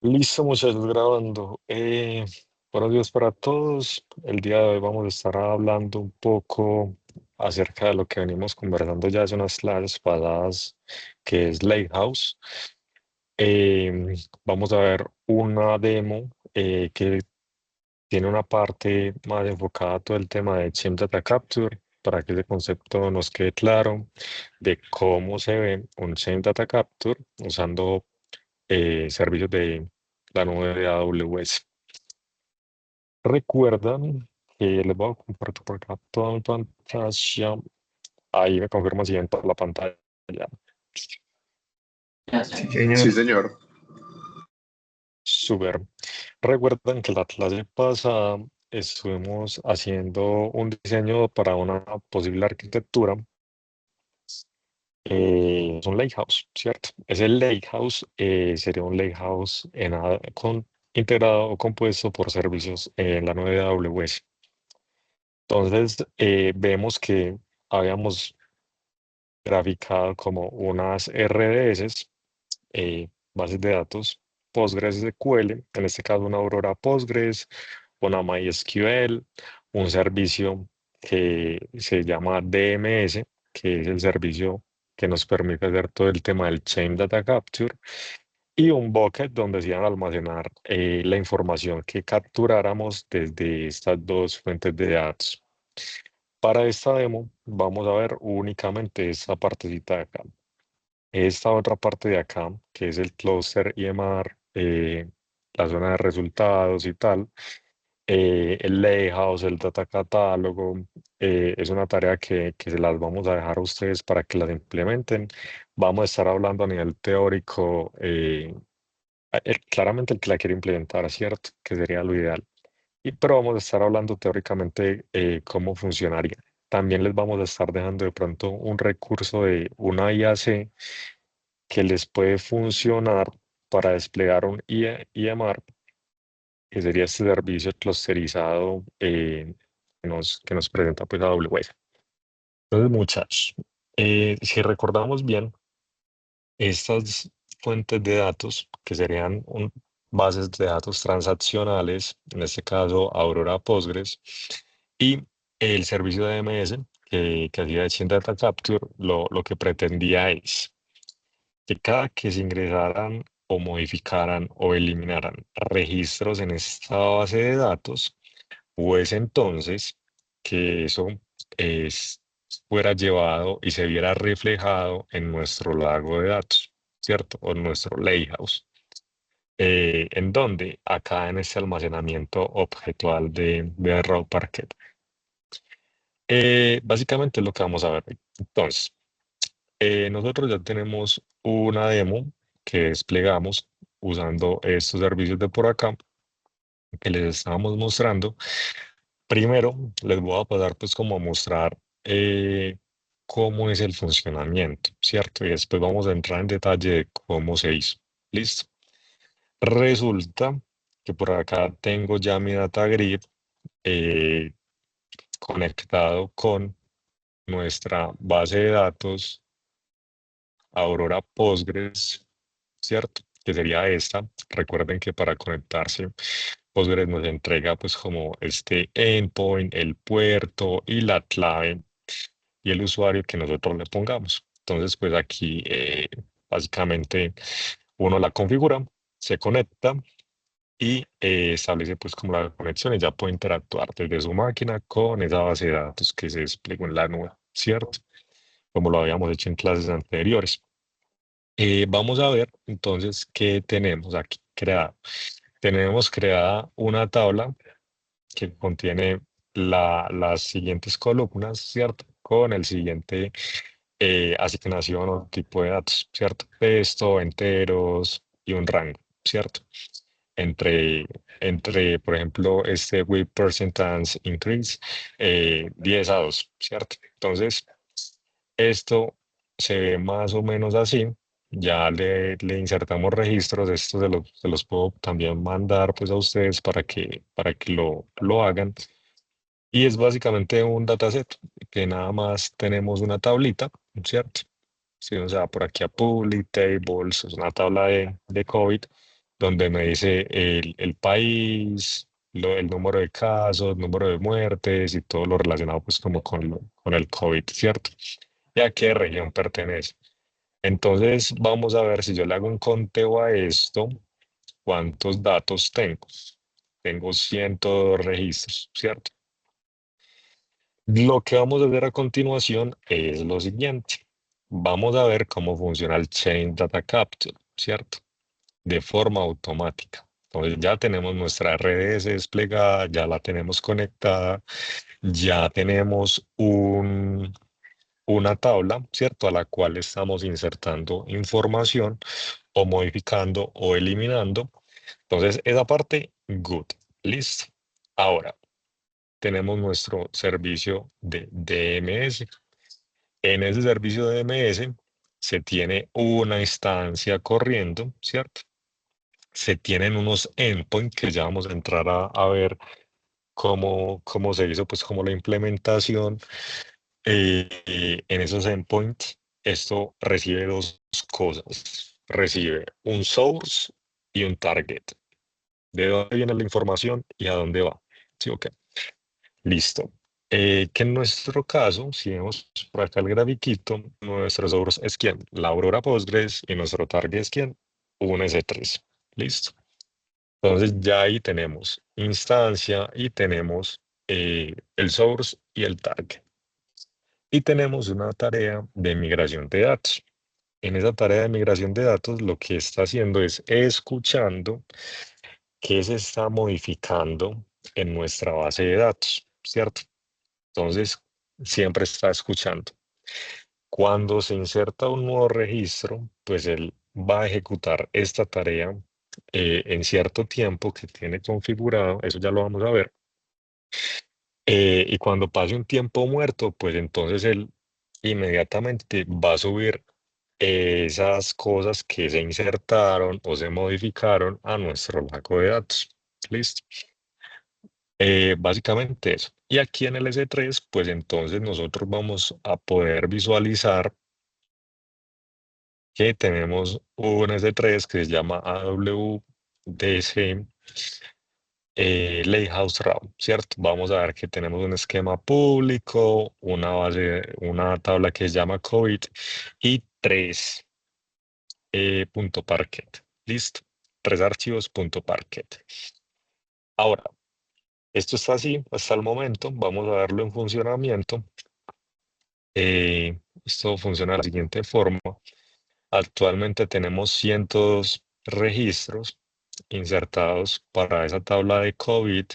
Listo, muchachos, grabando. Buenos días para todos. El día de hoy vamos a estar hablando un poco acerca de lo que venimos conversando ya hace unas clases pasadas, que es Lighthouse. Vamos a ver una demo que tiene una parte más enfocada a todo el tema de Chain Data Capture, para que ese concepto nos quede claro de cómo se ve un Chain Data Capture usando servicios de la nube de AWS. Recuerdan que les voy a compartir por acá toda mi pantalla. Ahí me confirma si ven por la pantalla. Sí, señor. Sí, señor. Súper. Recuerdan que la clase pasada estuvimos haciendo un diseño para una posible arquitectura. Es un lakehouse, ¿cierto? Ese lakehouse sería un lakehouse integrado o compuesto por servicios en la nube de AWS. Entonces, vemos que habíamos graficado como unas RDS, bases de datos PostgreSQL, en este caso una Aurora Postgres, una MySQL, un servicio que se llama DMS, que es el servicio que nos permite hacer todo el tema del Chain Data Capture, y un bucket donde se iban a almacenar la información que capturáramos desde estas dos fuentes de datos. Para esta demo vamos a ver únicamente esta partecita de acá. Esta otra parte de acá, que es el cluster EMR, la zona de resultados y tal, el layout, el data catálogo, es una tarea que se las vamos a dejar a ustedes para que las implementen. Vamos a estar hablando a nivel teórico, claramente el que la quiere implementar, ¿cierto? Que sería lo ideal. Pero vamos a estar hablando teóricamente cómo funcionaría. También les vamos a estar dejando de pronto un recurso de una IAC que les puede funcionar para desplegar un EMR, que sería este servicio clusterizado que nos presenta pues AWS. Entonces, muchachos, si recordamos bien, estas fuentes de datos, que serían bases de datos transaccionales, en este caso Aurora Postgres, y el servicio de DMS que hacía de Chain Data Capture, lo que pretendía es que cada que se ingresaran o modificaran o eliminaran registros en esta base de datos, pues entonces que eso es, fuera llevado y se viera reflejado en nuestro lago de datos, ¿cierto? O en nuestro lakehouse. ¿En dónde? Acá en este almacenamiento objetual de Raw Parquet. Básicamente es lo que vamos a ver hoy. Entonces, nosotros ya tenemos una demo que desplegamos usando estos servicios de por acá que les estábamos mostrando. Primero, les voy a pasar pues como a mostrar cómo es el funcionamiento, ¿cierto? Y después vamos a entrar en detalle de cómo se hizo. ¿Listo? Resulta que por acá tengo ya mi data grid eh, conectado con nuestra base de datos Aurora Postgres, ¿cierto? Que sería esta. Recuerden que para conectarse, Postgres nos entrega pues como este endpoint, el puerto y la clave y el usuario que nosotros le pongamos. Entonces, pues aquí básicamente uno la configura, se conecta y establece pues como la conexión y ya puede interactuar desde su máquina con esa base de datos que se desplegó en la nube, ¿cierto? Como lo habíamos hecho en clases anteriores. Vamos a ver entonces qué tenemos aquí creado. Tenemos creada una tabla que contiene las siguientes columnas, ¿cierto? Con el siguiente asignación o tipo de datos, ¿cierto? Texto, enteros y un rango, ¿cierto? Entre, por ejemplo, este with percentage increase, 10 a 2, ¿cierto? Entonces, esto se ve más o menos así. Ya le insertamos registros, estos se los puedo también mandar pues a ustedes para que lo hagan. Y es básicamente un dataset que nada más tenemos una tablita, ¿cierto? Si uno se va por aquí a Public Tables, es una tabla de COVID, donde me dice el país, el número de casos, número de muertes y todo lo relacionado pues como con el COVID, ¿cierto? Y a qué región pertenece. Entonces vamos a ver si yo le hago un conteo a esto, cuántos datos tengo. Tengo 102 registros, ¿cierto? Lo que vamos a hacer a continuación es lo siguiente. Vamos a ver cómo funciona el Chain Data Capture, ¿cierto? De forma automática. Entonces ya tenemos nuestra RDS desplegada, ya la tenemos conectada, ya tenemos una tabla, ¿cierto? A la cual estamos insertando información o modificando o eliminando. Entonces, esa parte, good. Listo. Ahora, tenemos nuestro servicio de DMS. En ese servicio de DMS se tiene una instancia corriendo, ¿cierto? Se tienen unos endpoints que ya vamos a entrar a ver cómo se hizo, pues como la implementación. En esos endpoints, esto recibe dos cosas. Recibe un source y un target. ¿De dónde viene la información y a dónde va? Sí, ok. Listo. Que en nuestro caso, si vemos por acá el grafiquito, nuestro source es quién? La Aurora Postgres y nuestro target es quién? Un S3. Listo. Entonces ya ahí tenemos instancia y tenemos el source y el target. Y tenemos una tarea de migración de datos. En esa tarea de migración de datos, lo que está haciendo es escuchando qué se está modificando en nuestra base de datos, ¿cierto? Entonces, siempre está escuchando. Cuando se inserta un nuevo registro, pues él va a ejecutar esta tarea en cierto tiempo que tiene configurado, eso ya lo vamos a ver. Y cuando pase un tiempo muerto, pues entonces él inmediatamente va a subir esas cosas que se insertaron o se modificaron a nuestro lago de datos. Listo. Básicamente eso. Y aquí en el S3, pues entonces nosotros vamos a poder visualizar que tenemos un S3 que se llama AWDC Lighthouse Route, ¿cierto? Vamos a ver que tenemos un esquema público, una base, una tabla que se llama COVID y tres punto Parquet. Listo. Tres archivos punto Parquet. Ahora, esto está así hasta el momento. Vamos a verlo en funcionamiento. Esto funciona de la siguiente forma. Actualmente tenemos 102 registros insertados para esa tabla de COVID.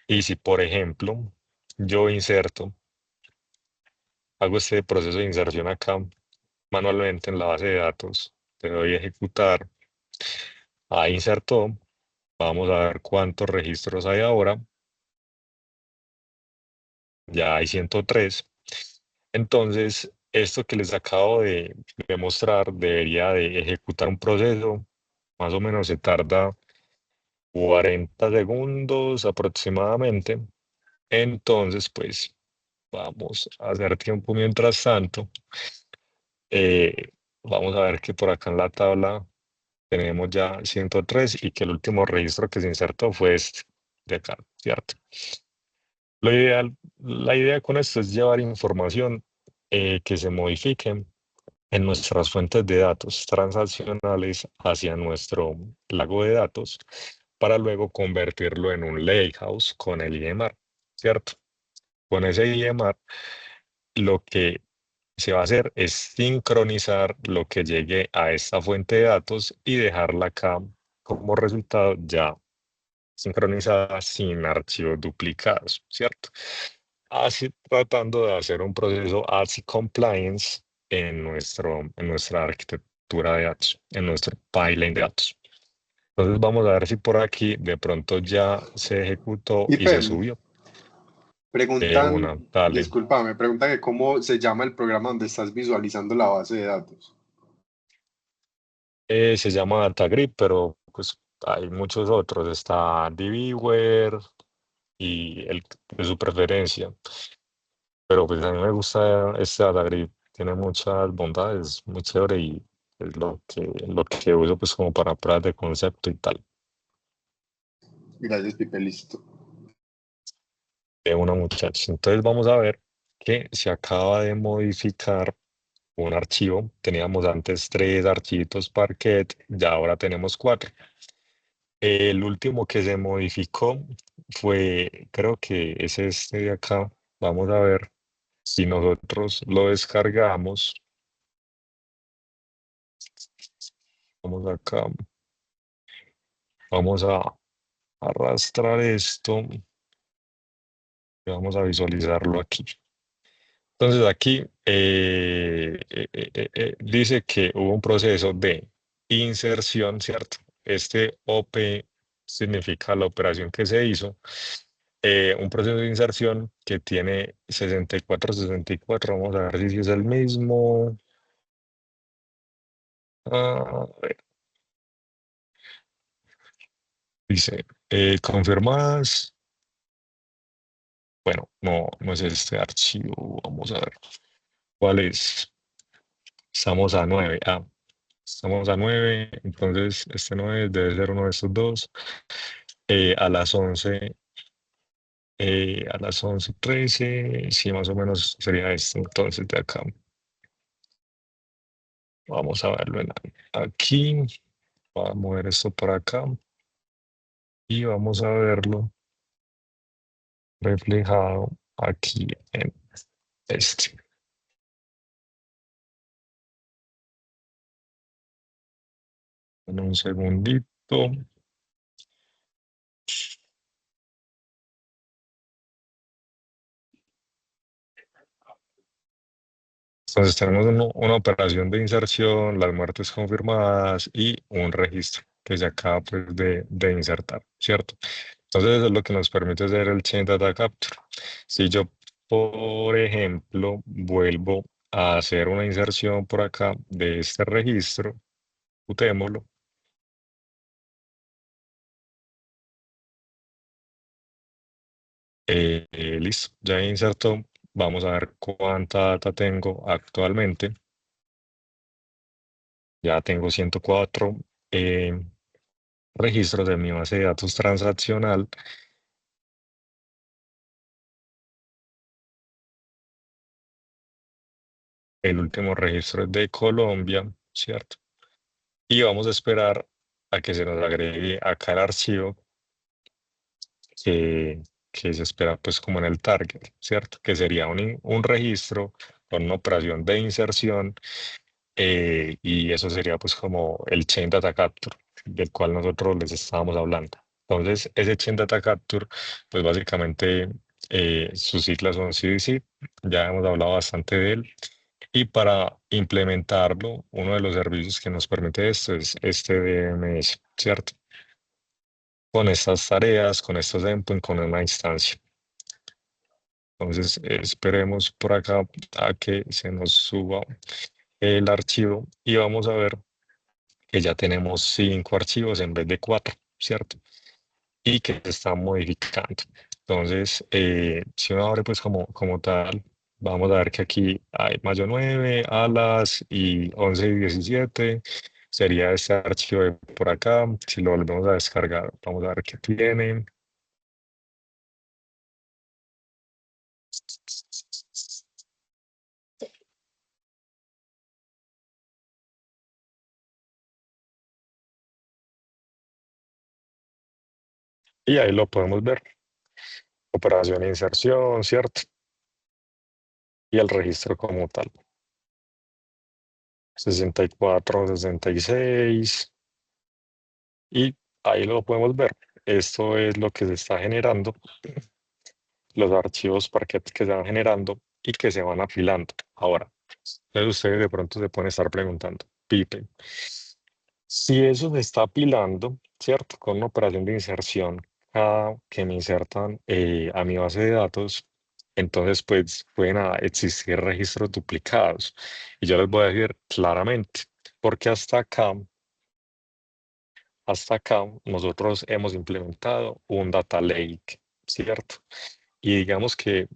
Y si, por ejemplo, yo inserto, hago este proceso de inserción acá manualmente en la base de datos, le doy a ejecutar, ahí insertó, vamos a ver cuántos registros hay ahora, ya hay 103. Entonces, esto que les acabo de mostrar debería de ejecutar un proceso, más o menos se tarda 40 segundos aproximadamente. Entonces, pues vamos a hacer tiempo mientras tanto. Eh, Vamos a ver que por acá en la tabla tenemos ya 103 y que el último registro que se insertó fue este de acá, ¿cierto? La idea con esto es llevar información que se modifique en nuestras fuentes de datos transaccionales hacia nuestro lago de datos para luego convertirlo en un lakehouse con el IEMAR, ¿cierto? Con ese IEMAR, lo que se va a hacer es sincronizar lo que llegue a esta fuente de datos y dejarla acá como resultado ya sincronizada sin archivos duplicados, ¿cierto? Así tratando de hacer un proceso ASI compliance en nuestra arquitectura de datos, en nuestro pipeline de datos. Entonces vamos a ver si por aquí de pronto ya se ejecutó Y y se Pen, subió de preguntan, una, dale. discúlpame, preguntan que cómo se llama el programa donde estás visualizando la base de datos. Se llama DataGrip, pero pues hay muchos otros. Está DBWare y el de su preferencia. Pero pues a mí me gusta este DataGrip. Tiene muchas bondades, muy chévere Es lo que uso pues como para pruebas de concepto y tal. Gracias, Pipe, listo. De una muchacha. Entonces vamos a ver que se acaba de modificar un archivo. Teníamos antes tres archivitos Parquet, ya ahora tenemos cuatro. El último que se modificó fue, creo que es este de acá. Vamos a ver si nosotros lo descargamos. Vamos acá, vamos a arrastrar esto y vamos a visualizarlo aquí. Entonces aquí dice que hubo un proceso de inserción, ¿cierto? Este OP significa la operación que se hizo. Un proceso de inserción que tiene 64, 64. Vamos a ver si es el mismo. A ver, dice, ¿confirmas? Bueno, no, no es este archivo. Vamos a ver cuál es. Estamos a 9. Estamos a 9, entonces este no es, debe ser uno de estos dos. A las 11, a las 11:13, sí, más o menos sería este, entonces de acá. Vamos a verlo aquí. Voy a mover esto para acá y vamos a verlo reflejado aquí en este. En un segundito. Entonces tenemos una operación de inserción, las muertes confirmadas y un registro que se acaba pues de insertar, ¿cierto? Entonces eso es lo que nos permite hacer el Chain Data Capture. Si yo, por ejemplo, vuelvo a hacer una inserción por acá de este registro, utémoslo, listo, ya insertó. Vamos a ver cuánta data tengo actualmente. Ya tengo 104 registros de mi base de datos transaccional. El último registro es de Colombia, ¿cierto? Y vamos a esperar a que se nos agregue acá el archivo que, que se espera pues como en el target, ¿cierto? Que sería un registro con una operación de inserción y eso sería pues como el Chain Data Capture del cual nosotros les estábamos hablando. Entonces, ese Chain Data Capture, pues básicamente sus siglas son CDC, ya hemos hablado bastante de él. Y para implementarlo, uno de los servicios que nos permite esto es este DMS, ¿cierto? Con estas tareas, con estos endpoints, con una instancia. Entonces, esperemos por acá a que se nos suba el archivo y vamos a ver que ya tenemos 5 archivos en vez de 4, ¿cierto? Y que se están modificando. Entonces, si uno abre pues como tal, vamos a ver que aquí hay mayo 9, alas y 11 y 17. Sería este archivo de por acá. Si lo volvemos a descargar, vamos a ver qué tiene. Y ahí lo podemos ver. Operación de inserción, ¿cierto? Y el registro como tal. 64, 66. Y ahí lo podemos ver. Esto es lo que se está generando, los archivos Parquet que se van generando y que se van afilando. Ahora, entonces ustedes de pronto se pueden estar preguntando, Pipe, si eso se está apilando, ¿cierto? Con una operación de inserción, cada que me insertan a mi base de datos, entonces pues pueden existir registros duplicados. Y yo les voy a decir claramente, porque hasta acá nosotros hemos implementado un data lake, ¿cierto? Y digamos que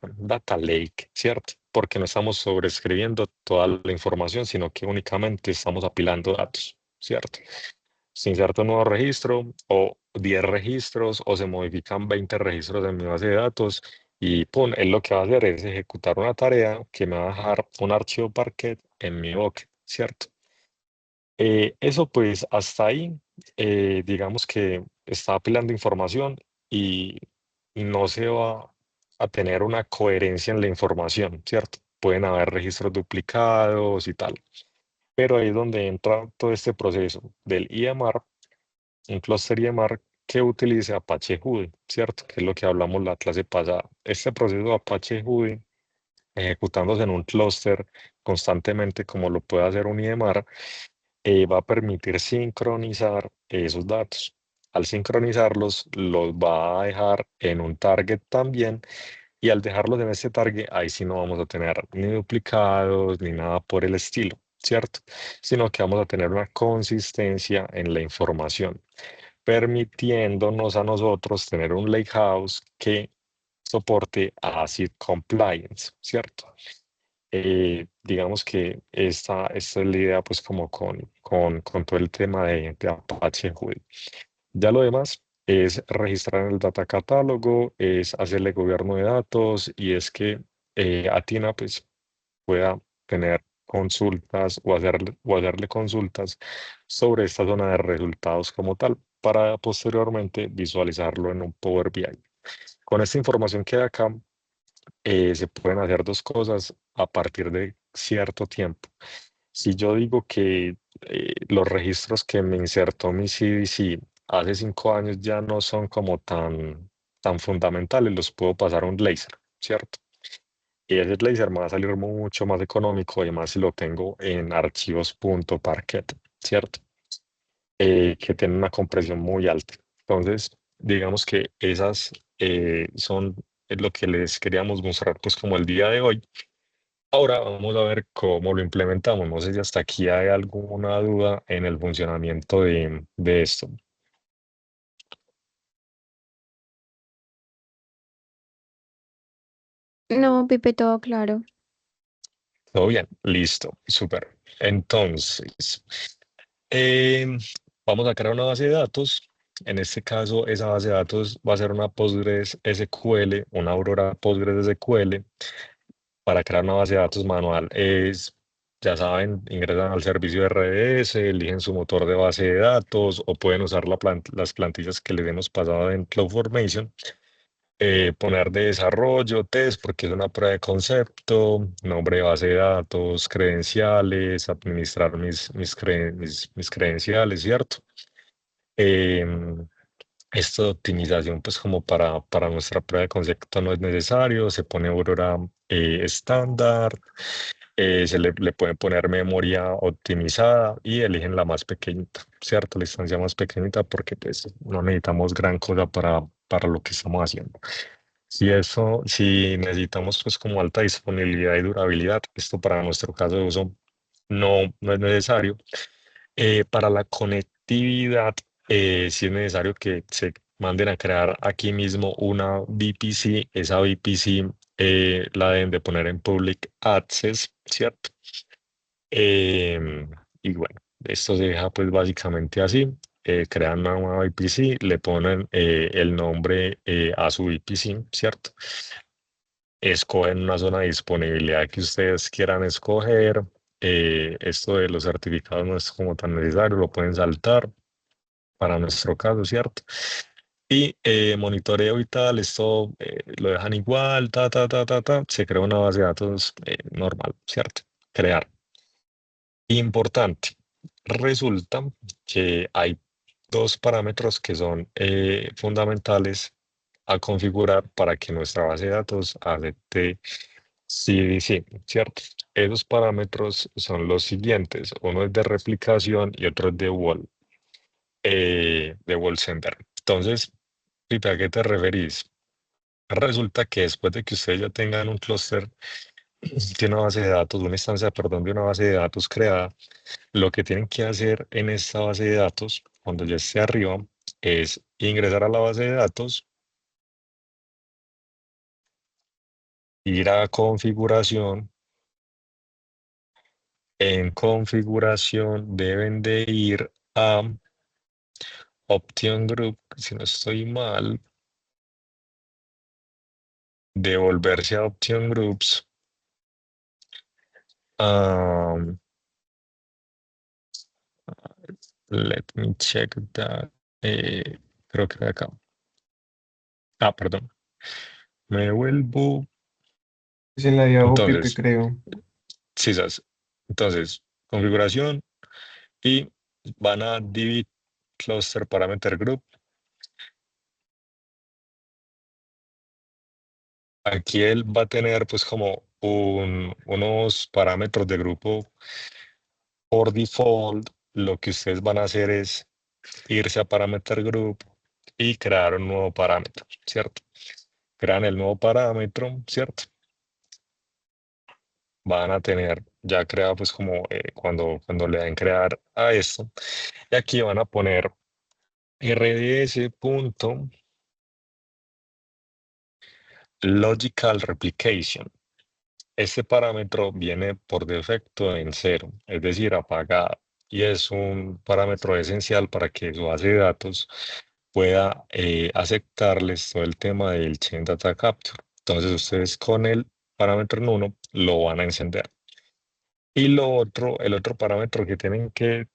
data lake, ¿cierto? Porque no estamos sobreescribiendo toda la información, sino que únicamente estamos apilando datos, ¿cierto? Se inserta un nuevo registro o 10 registros o se modifican 20 registros en mi base de datos y pum, él lo que va a hacer es ejecutar una tarea que me va a dejar un archivo Parquet en mi bucket, ¿cierto? Eso pues hasta ahí, digamos que está apilando información y no se va a tener una coherencia en la información, ¿cierto? Pueden haber registros duplicados y tal, pero ahí es donde entra todo este proceso del IMR, un clúster IMR que utilice Apache Hudi, ¿cierto? Que es lo que hablamos la clase pasada. Este proceso de Apache Hudi, ejecutándose en un clúster constantemente como lo puede hacer un IMR, va a permitir sincronizar esos datos. Al sincronizarlos, los va a dejar en un target también y al dejarlos en ese target, ahí sí no vamos a tener ni duplicados ni nada por el estilo, ¿cierto? Sino que vamos a tener una consistencia en la información, permitiéndonos a nosotros tener un lakehouse que soporte ACID compliance, ¿cierto? Digamos que esta es la idea, pues, como con todo el tema de Apache Hudi. Ya lo demás es registrar en el data catálogo, es hacerle gobierno de datos y es que Atina, pues, pueda tener consultas o hacerle consultas sobre esta zona de resultados como tal para posteriormente visualizarlo en un Power BI. Con esta información que hay acá, se pueden hacer dos cosas a partir de cierto tiempo. Si yo digo que los registros que me insertó mi CDC hace 5 años ya no son como tan fundamentales, los puedo pasar a un laser, ¿cierto? Y ese laser me va a salir mucho más económico, además si lo tengo en archivos.parquet, ¿cierto? Que tienen una compresión muy alta. Entonces, digamos que esas son lo que les queríamos mostrar pues como el día de hoy. Ahora vamos a ver cómo lo implementamos. No sé si hasta aquí hay alguna duda en el funcionamiento de esto. No, Pipe, todo claro. ¿Todo bien? Listo, súper. Entonces, em, vamos a crear una base de datos. En este caso, esa base de datos va a ser una Postgres SQL, una Aurora Postgres SQL. Para crear una base de datos manual ya saben, ingresan al servicio de RDS, eligen su motor de base de datos o pueden usar las plantillas que les hemos pasado en CloudFormation. Poner de desarrollo, test, porque es una prueba de concepto, nombre de base de datos, credenciales, administrar mis credenciales, ¿cierto? Em, Esto de optimización, pues como para nuestra prueba de concepto no es necesario, se pone Aurora estándar, le pueden poner memoria optimizada y eligen la más pequeñita, ¿cierto? La instancia más pequeñita porque pues no necesitamos gran cosa para lo que estamos haciendo. Si necesitamos pues como alta disponibilidad y durabilidad, esto para nuestro caso de uso no es necesario. Para la conectividad, sí es necesario que se manden a crear aquí mismo una VPC. Esa VPC la deben de poner en Public Access, ¿cierto? Y bueno, esto se deja pues básicamente así. Crean una nueva VPC, le ponen el nombre a su VPC, ¿cierto? Escogen una zona de disponibilidad que ustedes quieran escoger. Esto de los certificados no es como tan necesario, lo pueden saltar para nuestro caso, ¿cierto? Y monitoreo y tal, esto lo dejan igual, se crea una base de datos normal, ¿cierto? Crear. Importante. Resulta que hay dos parámetros que son fundamentales a configurar para que nuestra base de datos acepte CDC, ¿cierto? Esos parámetros son los siguientes. Uno es de replicación y otro es de wall sender. Entonces, Pipe, ¿a qué te referís? Resulta que después de que ustedes ya tengan un clúster de una base de datos, una instancia, perdón, de una base de datos creada, lo que tienen que hacer en esta base de datos, cuando ya esté arriba, es ingresar a la base de datos ir a configuración. En configuración deben de ir a Option Group, si no estoy mal, devolverse a Option Groups. um, Let me check that. Creo que acá. Ah, perdón. Me vuelvo. Es en la de abajo, Pipe, Entonces, creo. sí, entonces, configuración y van a divid cluster parameter group. Aquí él va a tener pues como unos parámetros de grupo por default. Lo que ustedes van a hacer es irse a parameter group y crear un nuevo parámetro, ¿cierto? Crean el nuevo parámetro, ¿cierto? Van a tener ya creado pues como cuando le den crear a esto. Y aquí van a poner rds punto logical replication. Este parámetro viene por defecto en cero, es decir, apagado, y es un parámetro esencial para que su base de datos pueda aceptarles todo el tema del Chain Data Capture. Entonces, ustedes con el parámetro en uno lo van a encender. Y el otro parámetro que tienen que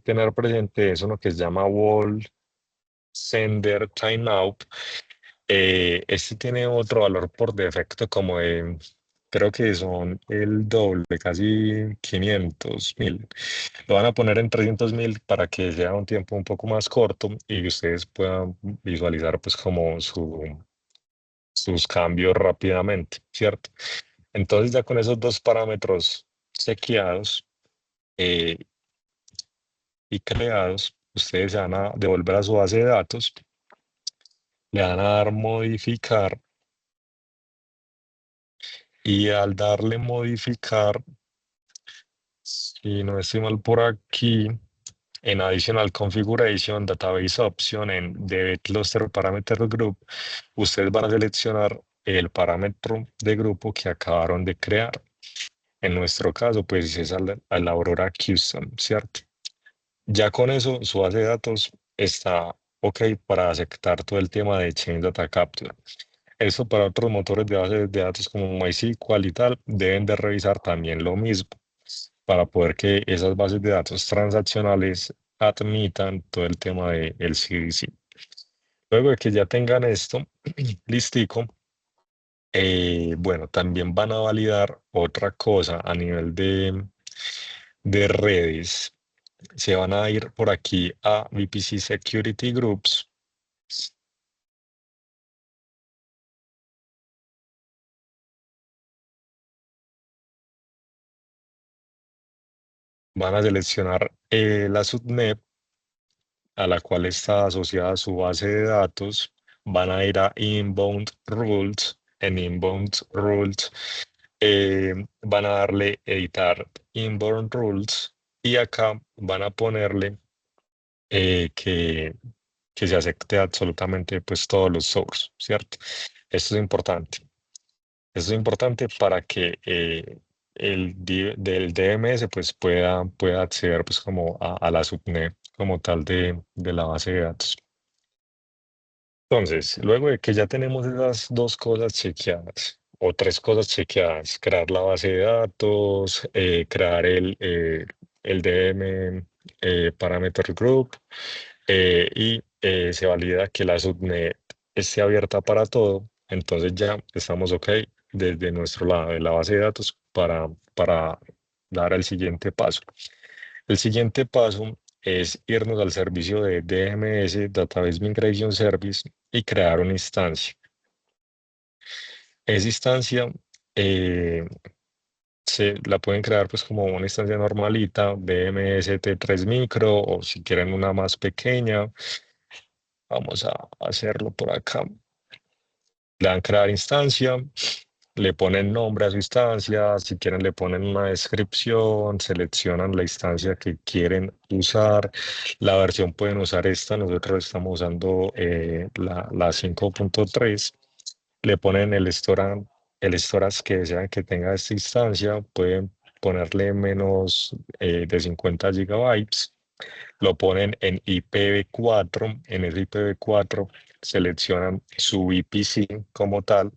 tener presente es uno que se llama Wall Sender Timeout. Este tiene otro valor por defecto como de, creo que son el doble, casi 500.000. Lo van a poner en 300.000 para que sea un tiempo un poco más corto y que ustedes puedan visualizar pues como sus cambios rápidamente, ¿cierto? Entonces ya con esos dos parámetros sequeados eh, y creados, ustedes se van a devolver a su base de datos, le van a dar modificar y al darle modificar, si no estoy mal por aquí, en Additional Configuration, Database Option, en DB Cluster Parameter Group, ustedes van a seleccionar el parámetro de grupo que acabaron de crear. En nuestro caso, pues es a la Aurora Custom, ¿cierto? Ya con eso, su base de datos está ok para aceptar todo el tema de Chain Data Capture. Eso para otros motores de base de datos como MySQL y tal, deben de revisar también lo mismo para poder que esas bases de datos transaccionales admitan todo el tema del CDC. Luego de que ya tengan esto listico, bueno, también van a validar otra cosa a nivel de redes. Se van a ir por aquí a VPC Security Groups. Van a seleccionar la subnet a la cual está asociada su base de datos. Van a ir a Inbound Rules. En Inbound Rules van a darle editar Inbound Rules y acá van a ponerle que se acepte absolutamente pues todos los source, ¿cierto? Esto es importante. Esto es importante para que del DMS pues pueda acceder pues como a la subnet como tal de la base de datos. Entonces, luego de que ya tenemos esas dos cosas chequeadas o tres cosas chequeadas, crear la base de datos, crear el DM parameter group y se valida que la subnet esté abierta para todo, entonces ya estamos ok desde nuestro lado de la base de datos para dar el siguiente paso. El siguiente paso es irnos al servicio de DMS, Database Migration Service, y crear una instancia. Esa instancia se la pueden crear pues como una instancia normalita, DMS T3 micro, o si quieren una más pequeña. Vamos a hacerlo por acá. Le dan crear instancia, le ponen nombre a su instancia, si quieren le ponen una descripción, seleccionan la instancia que quieren usar. La versión pueden usar esta, nosotros estamos usando la 5.3. Le ponen el storage el storage que desean que tenga esta instancia, pueden ponerle menos de 50 gigabytes. Lo ponen en IPv4. En ese IPv4 seleccionan su VPC como tal,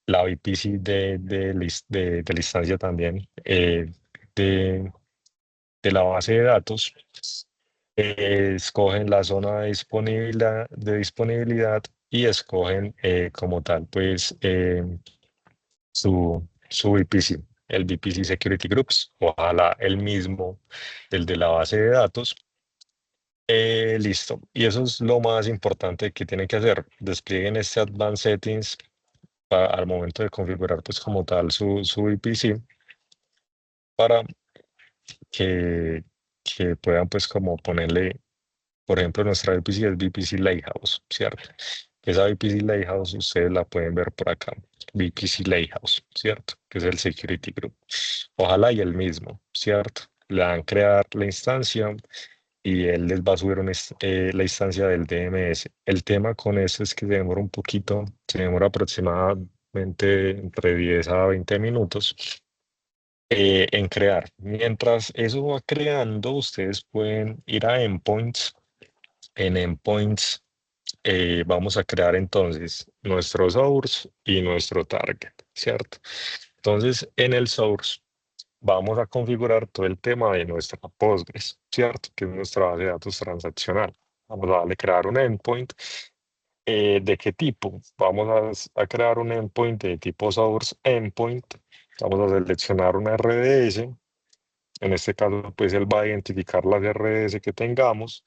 la VPC de la instancia también de, de la base de datos. Escogen la zona de disponibilidad y escogen como tal, pues su VPC, el VPC Security Groups, ojalá el mismo, el de la base de datos. Listo. Y eso es lo más importante que tienen que hacer. Desplieguen este Advanced Settings al momento de configurar, pues como tal, su VPC para que puedan, pues, como ponerle, por ejemplo, nuestra VPC es VPC Lighthouse, ¿cierto? Esa VPC Lighthouse ustedes la pueden ver por acá. VPC Lighthouse, ¿cierto? Que es el Security Group. Ojalá y el mismo, ¿cierto? Le dan crear la instancia y él les va a subir la instancia del DMS. El tema con eso es que se demora un poquito, se demora aproximadamente entre 10 a 20 minutos en crear. Mientras eso va creando, ustedes pueden ir a Endpoints. En Endpoints vamos a crear entonces nuestro source y nuestro target, ¿cierto? Entonces, en el source vamos a configurar todo el tema de nuestra Postgres, ¿cierto? Que es nuestra base de datos transaccional. Vamos a darle crear un endpoint. ¿De qué tipo? Vamos a crear un endpoint de tipo source endpoint. Vamos a seleccionar una RDS. En este caso, pues él va a identificar las RDS que tengamos.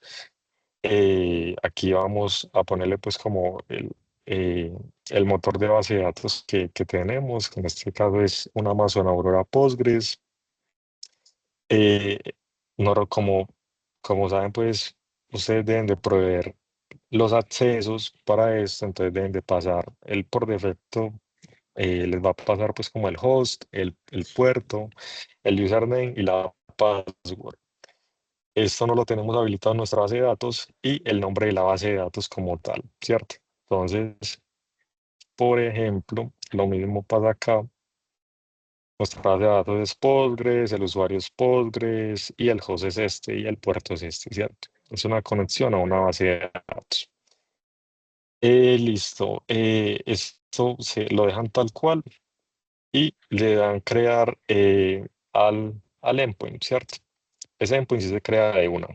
Aquí vamos a ponerle pues como eh, el motor de base de datos que tenemos, que en este caso es una Amazon Aurora Postgres. Eh, como saben, pues ustedes deben de proveer los accesos para esto, entonces deben de pasar, él por defecto les va a pasar pues como el host, el puerto, el username y la password. Esto no lo tenemos habilitado en nuestra base de datos y el nombre de la base de datos como tal, ¿cierto? Entonces, por ejemplo, lo mismo pasa acá. Nuestra base de datos es Postgres, el usuario es Postgres y el host es este y el puerto es este, ¿cierto? Es una conexión a una base de datos. Listo. Esto se lo dejan tal cual y le dan crear al endpoint, ¿cierto? Ese endpoint sí se crea de una,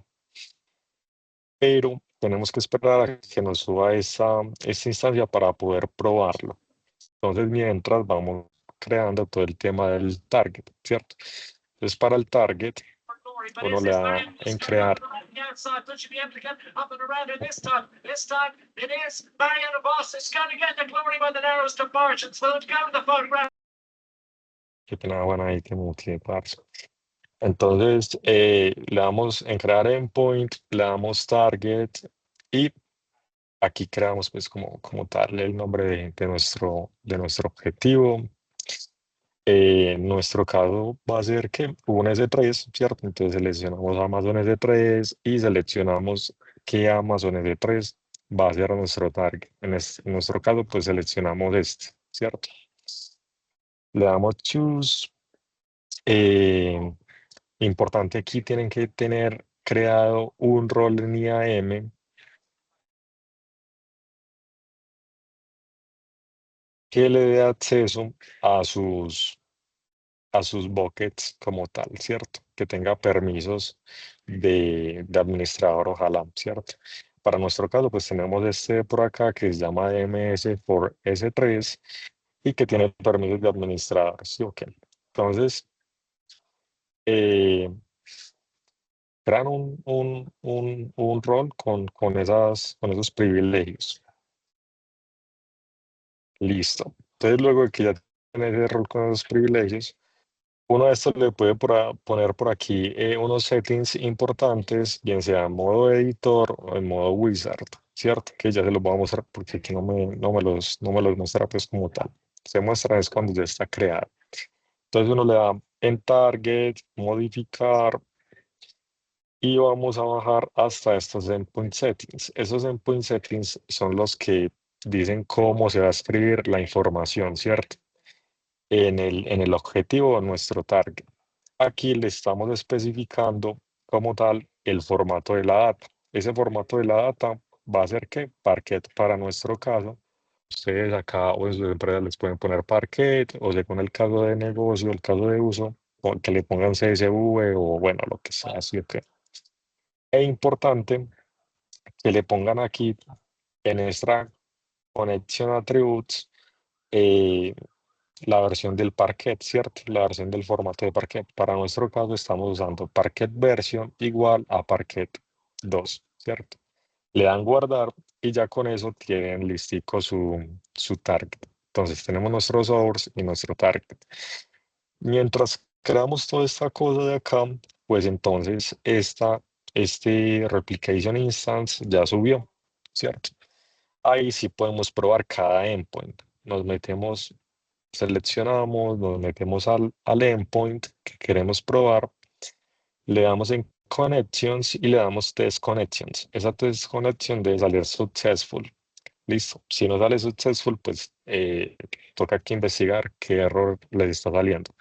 pero tenemos que esperar a que nos suba esta instancia para poder probarlo. Entonces, mientras vamos creando todo el tema del target, ¿cierto? Entonces, para el target, uno le da en crear. Qué pena, bueno, ahí que muteé, parce. Entonces, le damos en crear endpoint, le damos target y aquí creamos pues como tal el nombre de nuestro objetivo. En nuestro caso va a ser que un S3, ¿cierto? Entonces seleccionamos Amazon S3 y seleccionamos qué Amazon S3 va a ser nuestro target. En nuestro caso, pues seleccionamos este, ¿cierto? Le damos choose. Eh, Importante aquí, tienen que tener creado un rol en IAM que le dé acceso a sus buckets como tal, ¿cierto? Que tenga permisos de administrador, ojalá, ¿cierto? Para nuestro caso, pues tenemos este por acá que se llama DMS for S3 y que tiene permisos de administrador, ¿sí? Ok. Entonces, eh, crean un rol con esos privilegios. Listo. Entonces, luego de que ya tiene ese rol con esos privilegios, uno de estos le puede poner por aquí unos settings importantes, bien sea en modo editor o en modo wizard, ¿cierto? Que ya se los voy a mostrar porque aquí no me los muestra pues como tal. Se muestra es cuando ya está creado. Entonces uno le da en target, modificar y vamos a bajar hasta estos endpoint settings. Esos endpoint settings son los que dicen cómo se va a escribir la información, ¿cierto? en el objetivo, nuestro target. Aquí le estamos especificando como tal el formato de la data. Ese formato de la data va a ser que Parquet para nuestro caso. Ustedes acá o en sus empresas les pueden poner Parquet o según el caso de negocio, el caso de uso, o que le pongan CSV o bueno, lo que sea. Así que es importante que le pongan aquí en esta Connection Attributes eh, la versión del Parquet, ¿cierto? La versión del formato de Parquet. Para nuestro caso estamos usando Parquet version igual a Parquet 2, ¿cierto? Le dan guardar y ya con eso tienen listico su target. Entonces tenemos nuestro source y nuestro target. Mientras creamos toda esta cosa de acá, pues entonces este replication instance ya subió, ¿cierto? Ahí sí podemos probar cada endpoint. Nos metemos, seleccionamos, nos metemos al endpoint que queremos probar, le damos en Connections y le damos Test Connections. Esa Test Connection debe salir successful. Listo. Si no sale successful, pues toca aquí investigar qué error les está saliendo.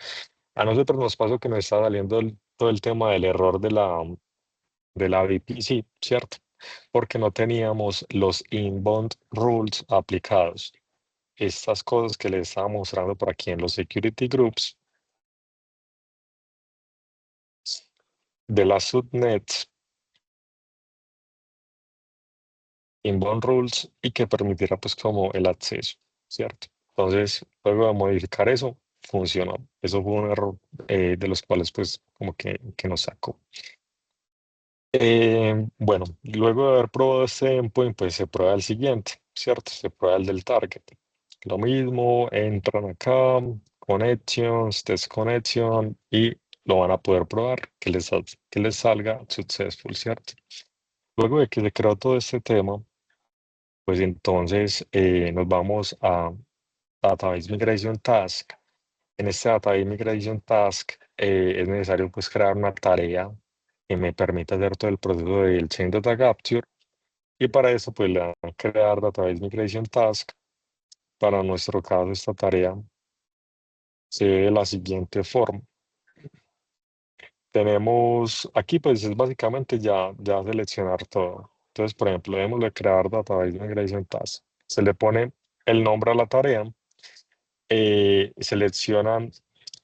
A nosotros nos pasó que nos está saliendo todo el tema del error de la VPC, ¿cierto? Porque no teníamos los inbound rules aplicados. Estas cosas que les estaba mostrando por aquí en los security groups de las subnets, inbound rules y que permitiera pues como el acceso, ¿cierto? Entonces, luego de modificar eso, funcionó. Eso fue un error de los cuales pues como que nos sacó. Bueno, luego de haber probado este endpoint, pues se prueba el siguiente, ¿cierto? Se prueba el del target. Lo mismo, entran acá, connections, test connection y lo van a poder probar que les salga successful, ¿cierto? Luego de que se creó todo este tema, pues entonces nos vamos a Database Migration Task. En este Database Migration Task es necesario pues crear una tarea que me permita hacer todo el proceso del Chain Data Capture y para eso pues le dan a crear Database Migration Task. Para nuestro caso esta tarea se ve de la siguiente forma. Tenemos aquí pues es básicamente ya seleccionar todo. Entonces por ejemplo debemos de crear Database Migration Task. Se le pone el nombre a la tarea, seleccionan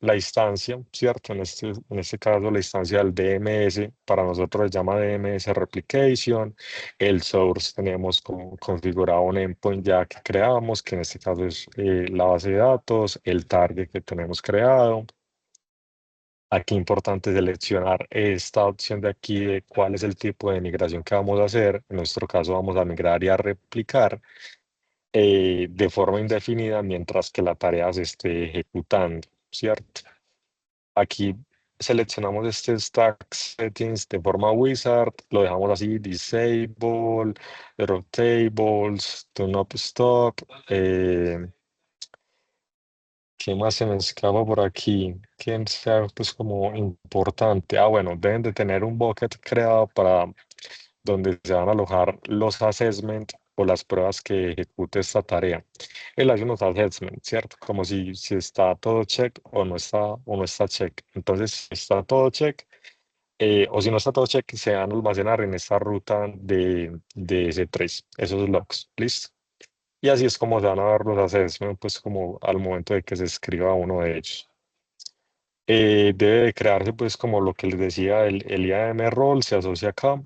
la instancia, ¿cierto? En este caso, la instancia del DMS, para nosotros se llama DMS Replication. El source tenemos configurado un endpoint ya que creamos, que en este caso es la base de datos, el target que tenemos creado. Aquí importante seleccionar esta opción de aquí de cuál es el tipo de migración que vamos a hacer. En nuestro caso vamos a migrar y a replicar de forma indefinida mientras que la tarea se esté ejecutando, ¿cierto? Aquí seleccionamos este stack settings de forma wizard, lo dejamos así, disable, route tables, do not stop. ¿Qué más se me escapa por aquí? Que sea pues como importante. Ah, bueno, deben de tener un bucket creado para donde se van a alojar los assessments o las pruebas que ejecute esta tarea. Él hace unos assessments, ¿cierto? Como si está todo check o no está check. Entonces, si está todo check, o si no está todo check, se van a almacenar en esta ruta de S3, esos logs. ¿Listo? Y así es como se van a ver los assessments, pues como al momento de que se escriba uno de ellos. Debe de crearse pues como lo que les decía, el IAM role se asocia acá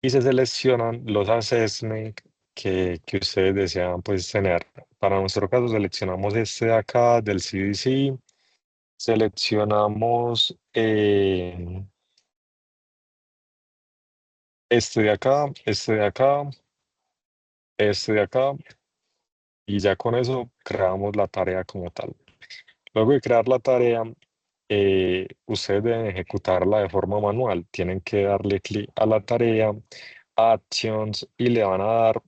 y se seleccionan los assessments que ustedes desean pues tener. Para nuestro caso seleccionamos este de acá del CDC, seleccionamos este de acá, este de acá, este de acá y ya con eso creamos la tarea como tal. Luego de crear la tarea, ustedes deben ejecutarla de forma manual. Tienen que darle clic a la tarea, Actions, y le van a dar,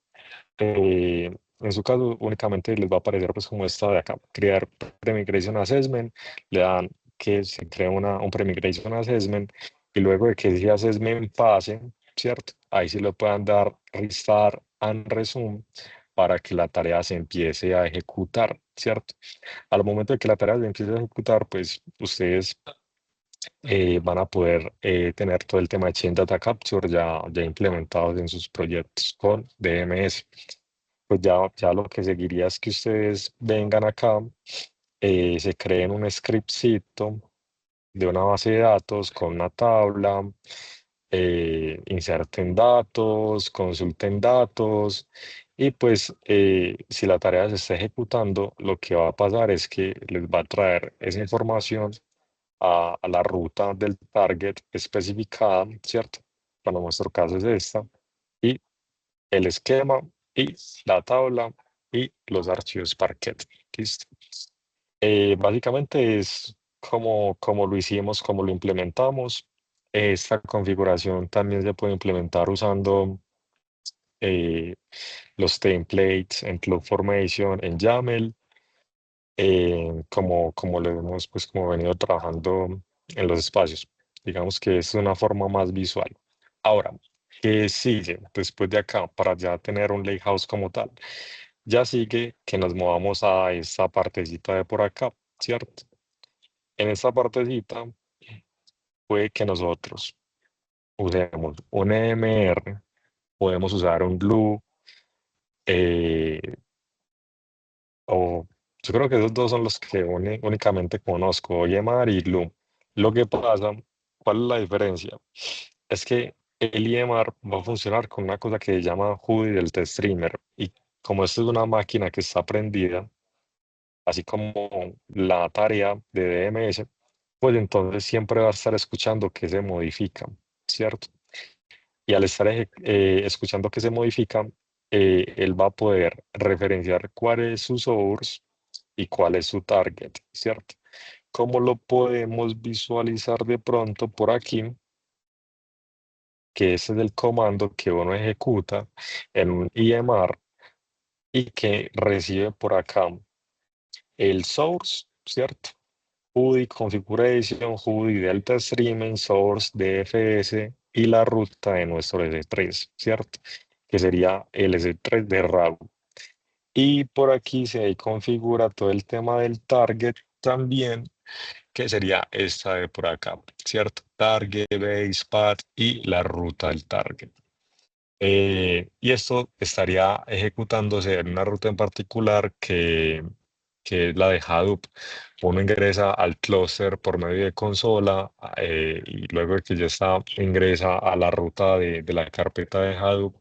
en su caso, únicamente les va a aparecer pues como esta de acá, crear Pre-Migration Assessment. Le dan que se crea un Pre-Migration Assessment y luego de que ese assessment pase, ¿cierto? Ahí sí le puedan dar Restart and Resume para que la tarea se empiece a ejecutar, ¿cierto? Al momento de que la tarea se empiece a ejecutar, pues ustedes van a poder tener todo el tema de Chain Data Capture ya implementados en sus proyectos con DMS. Pues ya lo que seguiría es que ustedes vengan acá, se creen un scriptcito de una base de datos con una tabla, inserten datos, consulten datos y pues si la tarea se está ejecutando, lo que va a pasar es que les va a traer esa información a la ruta del target especificada, ¿cierto? Para nuestro caso es esta, y el esquema y la tabla y los archivos Parquet. ¿Listo? Básicamente es como lo hicimos, como lo implementamos. Esta configuración también se puede implementar usando eh, los templates en CloudFormation, en YAML, como lo hemos pues como venido trabajando en los espacios. Digamos que es una forma más visual. Ahora, ¿qué sigue después de acá para ya tener un lakehouse como tal? Ya sigue que nos movamos a esta partecita de por acá, ¿cierto? En esta partecita puede que nosotros usemos un EMR, podemos usar un glue, eh, o yo creo que esos dos son los que únicamente conozco, EMR y glue. Lo que pasa, ¿cuál es la diferencia? Es que el EMR va a funcionar con una cosa que se llama HUDI del test streamer y como esto es una máquina que está prendida, así como la tarea de DMS, pues entonces siempre va a estar escuchando que se modifica, ¿cierto? Y al estar escuchando que se modifica, él va a poder referenciar cuál es su source y cuál es su target, ¿cierto? ¿Cómo lo podemos visualizar de pronto por aquí? Que ese es el comando que uno ejecuta en un EMR y que recibe por acá el source, ¿cierto? HUDI configuration, HUDI delta streaming, source, DFS y la ruta de nuestro S3, ¿cierto? Que sería el S3 de RAW. Y por aquí se configura todo el tema del target también, que sería esta de por acá, ¿cierto? Target, base, path y la ruta del target. Y esto estaría ejecutándose en una ruta en particular que es la de Hadoop. Uno ingresa al clúster por medio de consola y luego de que ya está, ingresa a la ruta de la carpeta de Hadoop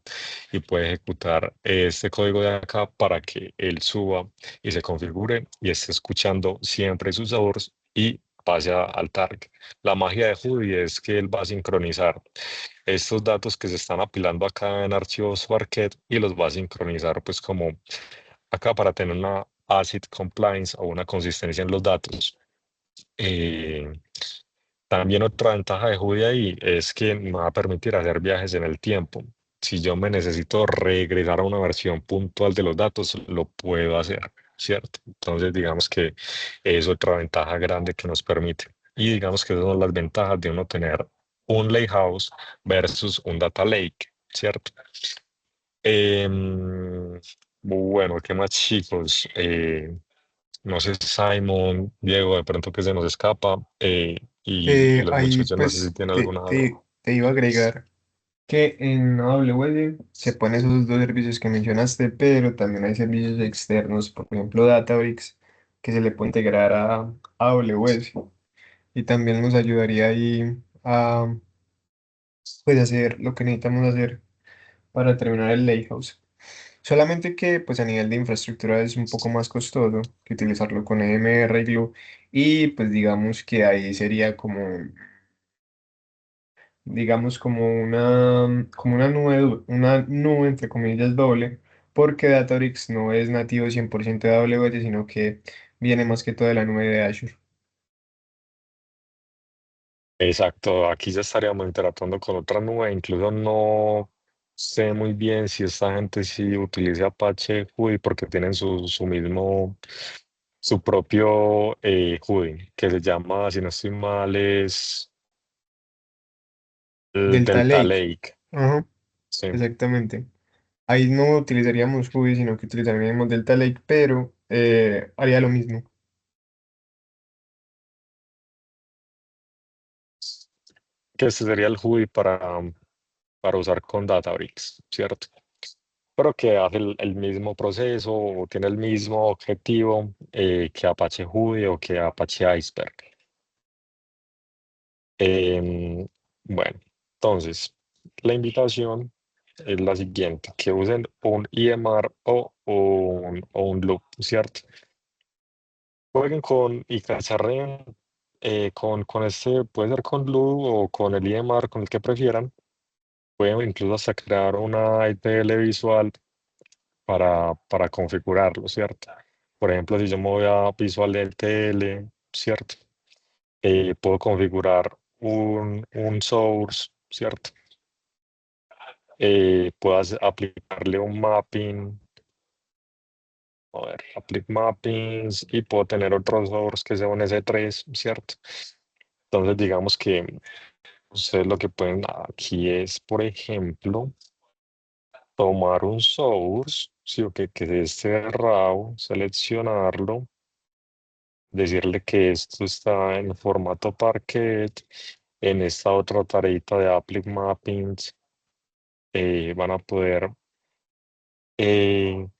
y puede ejecutar este código de acá para que él suba y se configure y esté escuchando siempre sus source y pase al target. La magia de Hudy es que él va a sincronizar estos datos que se están apilando acá en archivos Parquet y los va a sincronizar pues como acá para tener una ACID compliance o una consistencia en los datos. Eh, También otra ventaja de Judy ahí es que me va a permitir hacer viajes en el tiempo. Si yo me necesito regresar a una versión puntual de los datos, lo puedo hacer, ¿cierto? Entonces, digamos que es otra ventaja grande que nos permite. Y digamos que esas son las ventajas de uno tener un lakehouse versus un data lake, ¿cierto? Em, bueno, ¿qué más, chicos? No sé, Simon, Diego, de pronto que se nos escapa. Y los Ahí muchachos, no sé si pues tienen alguna duda. te iba a agregar que en AWS se ponen esos dos servicios que mencionaste, pero también hay servicios externos, por ejemplo Databricks, que se le puede integrar a AWS y también nos ayudaría ahí a pues, hacer lo que necesitamos hacer para terminar el Lakehouse. Solamente que pues a nivel de infraestructura es un poco más costoso que utilizarlo con EMR y Glue y pues digamos como una nube, una nube entre comillas doble, porque Databricks no es nativo 100% de AWS, sino que viene más que todo de la nube de Azure. Exacto, aquí ya estaríamos interactuando con otra nube. Incluso no sé muy bien si esta gente sí utiliza Apache Hudi porque tienen su propio Hudi, que se llama, si no estoy mal, es el Delta Delta Lake. Lake. Ajá, Sí. exactamente. Ahí no utilizaríamos Huey, sino que utilizaríamos Delta Lake, pero haría lo mismo. Que este sería el HUD para usar con Databricks, ¿cierto? Pero que hace el mismo proceso o tiene el mismo objetivo que Apache Hudi o que Apache Iceberg. Em, bueno, entonces, la invitación es la siguiente, que usen un EMR o un loop, ¿cierto? Jueguen con y cacharreen con este, puede ser con loop o con el EMR, con el que prefieran. Pueden incluso hasta crear una IPL visual para configurarlo, ¿cierto? Por ejemplo, si yo me voy a Visual LTL, ¿cierto? Puedo configurar un source, ¿cierto? Puedo aplicarle un mapping, a ver, applic mappings y puedo tener otro source que sea un S3, ¿cierto? Entonces, digamos que ustedes lo que pueden aquí es, por ejemplo, tomar un source, sí, o que esté RAW, seleccionarlo, decirle que esto está en formato Parquet, en esta otra tareita de Applic Mappings, van a poder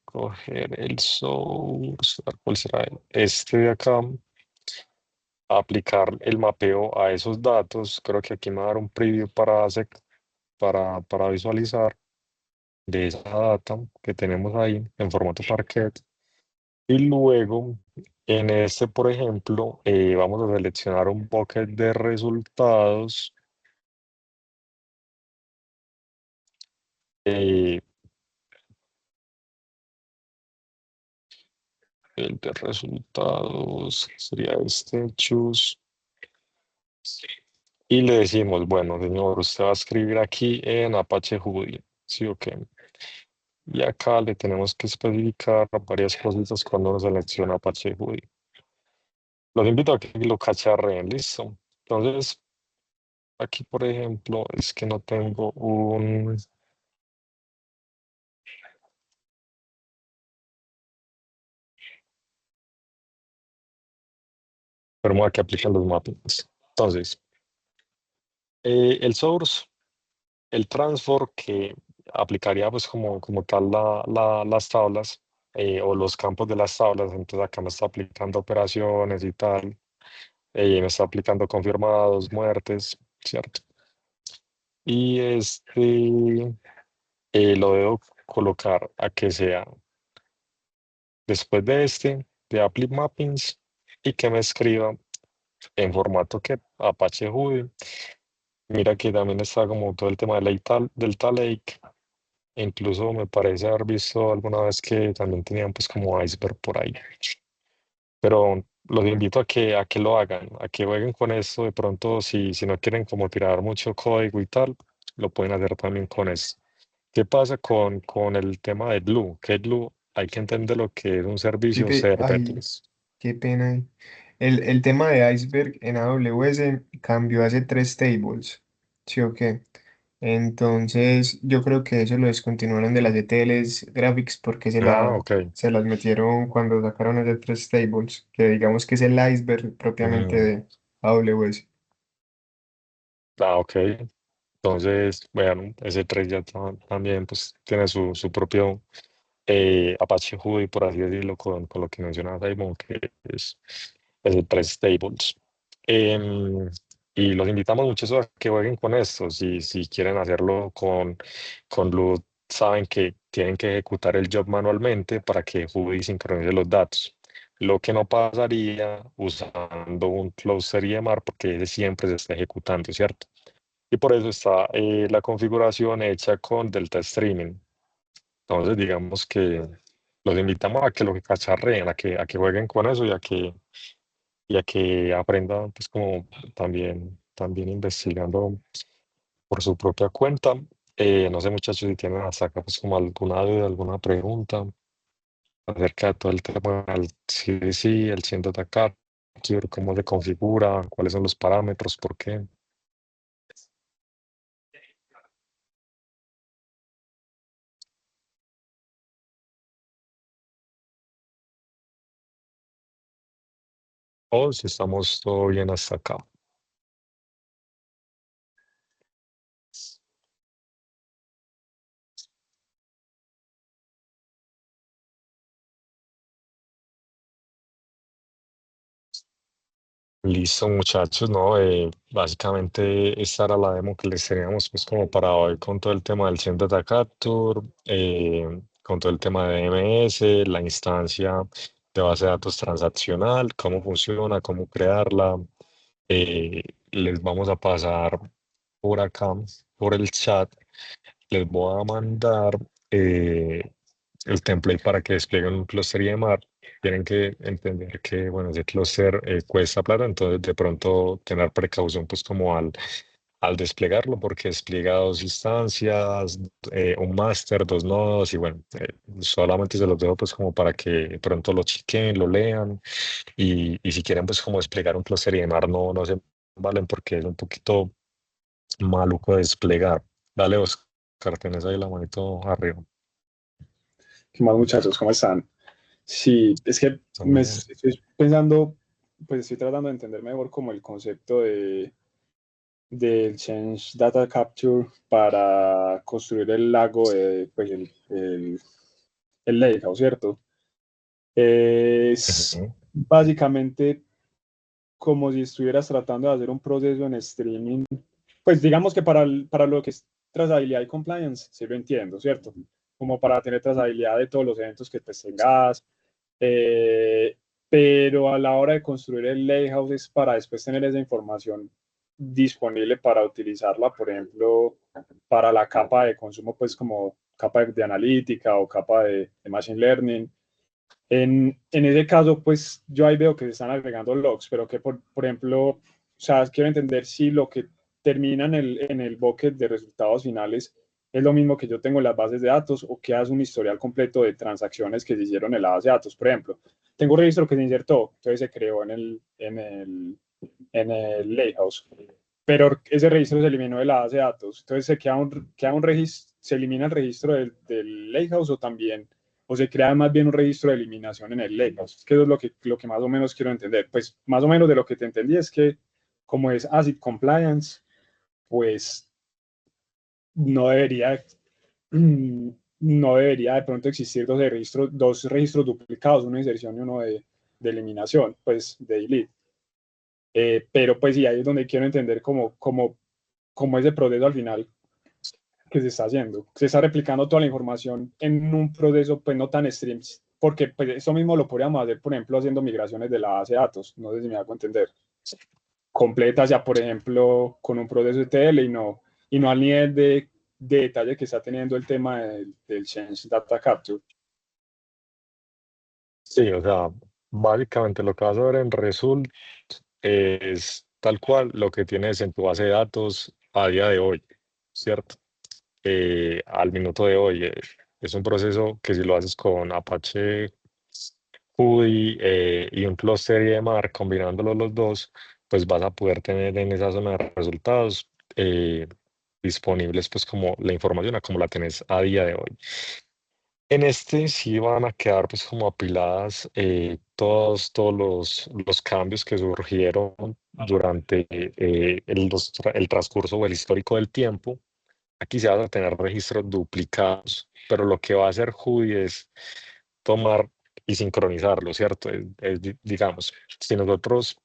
coger el source, a ver, ¿cuál será este de acá? Aplicar el mapeo a esos datos. Creo que aquí me va a dar un preview para visualizar de esa data que tenemos ahí en formato Parquet. Y luego, en este, por ejemplo, vamos a seleccionar un bucket de resultados. eh, el de resultados sería este, choose. Y le decimos, bueno, señor, usted va a escribir aquí en Apache Hudi. Sí, ok. Y acá le tenemos que especificar varias cositas cuando uno selecciona Apache Hudi. Los invito a que lo cacharreen, listo. Entonces, aquí, por ejemplo, es que no tengo pero que aplican los mappings. Entonces, el source, el transfer que aplicaría pues como tal las tablas o los campos de las tablas. Entonces acá me está aplicando operaciones y tal, me está aplicando confirmados, muertes, ¿cierto? Y lo debo colocar a que sea después de de Apply Mappings, y que me escriba en formato que Apache Hudi. Mira que también está como todo el tema Delta Lake. E incluso me parece haber visto alguna vez que también tenían pues como Iceberg por ahí. Pero los invito a que lo hagan, a que jueguen con esto. De pronto, si no quieren como tirar mucho código y tal, lo pueden hacer también con esto. ¿Qué pasa con el tema de Glue? Que Glue hay que entender lo que es un servicio Pipe, ay, serverless. qué pena ahí. El tema de Iceberg en AWS cambió hace 3 tables, ¿sí o qué? Entonces, yo creo que eso lo descontinuaron de las ETLs Graphics porque Ah, ok. se las metieron cuando sacaron esas 3 tables, que digamos que es el iceberg propiamente Mm, de AWS. ok. Entonces, bueno, ese 3 ya también pues tiene su propio Apache Hudi, por así decirlo, con lo que mencionaba Simon, que es el 3 tables. Em, y los invitamos mucho a que jueguen con esto. Si quieren hacerlo con Loot, saben que tienen que ejecutar el job manualmente para que Hudi sincronice los datos. Lo que no pasaría usando un cluster EMR, porque ese siempre se está ejecutando, ¿cierto? Y por eso está la configuración hecha con Delta Streaming. Entonces, digamos que los invitamos a que lo cacharreen, a que jueguen con eso y a que aprendan, pues, como también investigando por su propia cuenta. No sé, muchachos, si tienen hasta acá, pues, como alguna duda, alguna pregunta acerca de todo el tema del CDC, el ciento atacar, cómo se configura, cuáles son los parámetros, por qué. o si estamos todo bien hasta acá. Listo, muchachos, ¿no? Básicamente esta era la demo que les teníamos pues como para hoy con todo el tema del Chain Data Capture, con todo el tema de DMS, la instancia de base de datos transaccional, cómo funciona, cómo crearla. Eh, Les vamos a pasar por acá, por el chat, les voy a mandar el template para que desplieguen un clúster IMR. Tienen que entender que, bueno, ese clúster cuesta plata, entonces de pronto tener precaución pues como al desplegarlo, porque despliega dos instancias, un máster, dos nodos, y bueno, solamente se los dejo pues como para que de pronto lo chequen, lo lean, y si quieren pues como desplegar un clúster IMR, no se valen porque es un poquito maluco de desplegar. Dale, Oscar, tenés ahí la manito arriba. ¿Qué más, muchachos? ¿Cómo están? Sí, es que También. estoy pensando, pues estoy tratando de entender mejor como el concepto del Change Data Capture para construir el lago, pues el Lakehouse, ¿cierto? Es Ujú. básicamente como si estuvieras tratando de hacer un proceso en streaming. Pues digamos que para lo que es trazabilidad y compliance, sí lo entiendo, ¿cierto? Como para tener trazabilidad de todos los eventos que pues, tengas, eh, pero a la hora de construir el layout es para después tener esa información disponible para utilizarla, por ejemplo, para la capa de consumo, pues como capa de analítica o capa de machine learning. En ese caso, pues yo ahí veo que se están agregando logs, pero que por ejemplo, o sea, quiero entender si lo que termina en el bucket de resultados finales es lo mismo que yo tengo en las bases de datos o que hace un historial completo de transacciones que se hicieron en la base de datos. Por ejemplo, tengo un registro que se insertó, entonces se creó en el Lakehouse, pero ese registro se eliminó de la base de datos, entonces queda un registro, se elimina el registro del Lakehouse o se crea más bien un registro de eliminación en el Lakehouse. Es que eso es lo que más o menos quiero entender. Pues más o menos de lo que te entendí es que como es ACID compliance, pues no debería, no debería de pronto existir dos registros duplicados, uno de inserción y uno de eliminación, pues de delete. Pero pues sí, ahí es donde quiero entender cómo ese proceso al final que se está haciendo. Se está replicando toda la información en un proceso pues no tan stream, porque pues eso mismo lo podríamos hacer, por ejemplo, haciendo migraciones de la base de datos. No sé si me hago entender. Completa ya, por ejemplo, con un proceso ETL y no al nivel de detalle que está teniendo el tema del Change Data Capture. Sí, o sea, básicamente lo que vas a ver en Result es tal cual lo que tienes en tu base de datos a día de hoy, ¿cierto? Al minuto de hoy. Es un proceso que si lo haces con Apache Hudi y un clúster EMR, combinándolos los dos, pues vas a poder tener en esa zona de resultados disponibles pues como la información a como la tenés a día de hoy. En este sí van a quedar pues como apiladas todos los cambios que surgieron durante el transcurso o el histórico del tiempo. Aquí se van a tener registros duplicados, pero lo que va a hacer Judy es tomar y sincronizarlo, ¿cierto? Digamos, si nosotros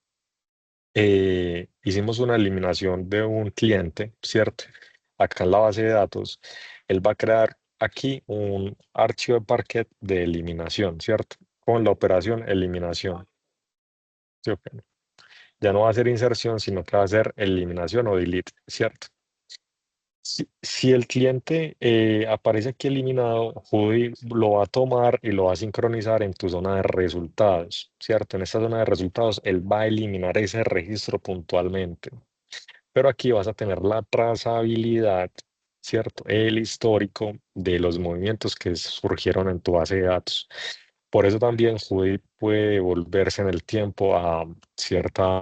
hicimos una eliminación de un cliente, ¿cierto? Acá en la base de datos, él va a crear aquí un archivo de Parquet de eliminación, ¿cierto? Con la operación eliminación. ¿Sí o qué? Ya no va a ser inserción, sino que va a ser eliminación o delete, ¿cierto? Si el cliente aparece aquí eliminado, Judy lo va a tomar y lo va a sincronizar en tu zona de resultados, ¿cierto? En esta zona de resultados, él va a eliminar ese registro puntualmente. Pero aquí vas a tener la trazabilidad, ¿cierto? El histórico de los movimientos que surgieron en tu base de datos. Por eso también Judy puede volverse en el tiempo a cierta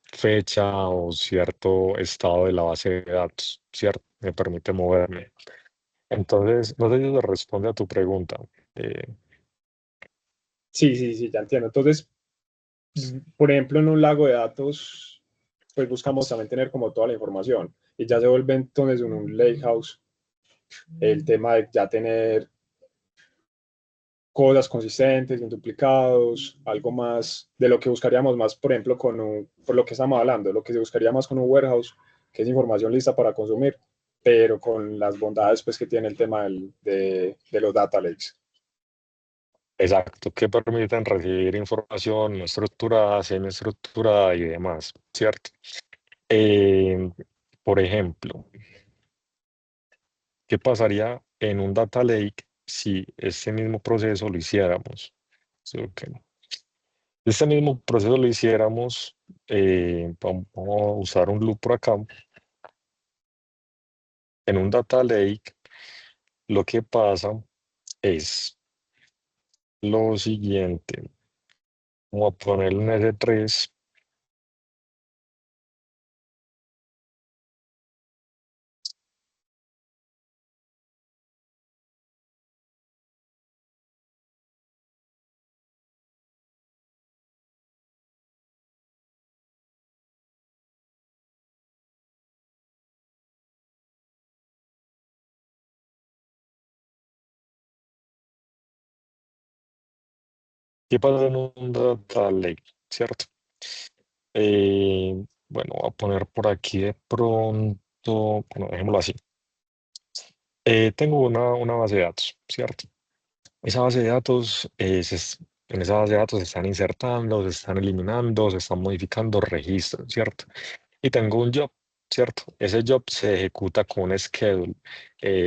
fecha o cierto estado de la base de datos, ¿cierto? Me permite moverme. Entonces, no sé si eso responde a tu pregunta. Eh, Sí, sí, sí, ya entiendo. Entonces, Por ejemplo, en un lago de datos, pues buscamos también tener como toda la información y ya se vuelve entonces en un lakehouse el tema de ya tener cosas consistentes, duplicados, algo más de lo que buscaríamos más, por ejemplo, por lo que estamos hablando, lo que se buscaría más con un warehouse, que es información lista para consumir, pero con las bondades pues, que tiene el tema de los data lakes. Exacto, que permiten recibir información no estructurada, semiestructurada y demás, ¿cierto? Eh, por ejemplo, ¿qué pasaría en un data lake si este mismo proceso lo hiciéramos? Sí, ok. Este mismo proceso lo hiciéramos, vamos a usar un loop por acá, en un data lake, lo que pasa es lo siguiente, vamos a poner un S3. ¿Qué pasa en un data lake? ¿Cierto? Bueno, voy a poner por aquí de pronto, bueno, dejémoslo así. Tengo una base de datos, ¿cierto? Esa base de datos, en esa base de datos se están insertando, se están eliminando, se están modificando registros, ¿cierto? Y tengo un job, ¿cierto? Ese job se ejecuta con un schedule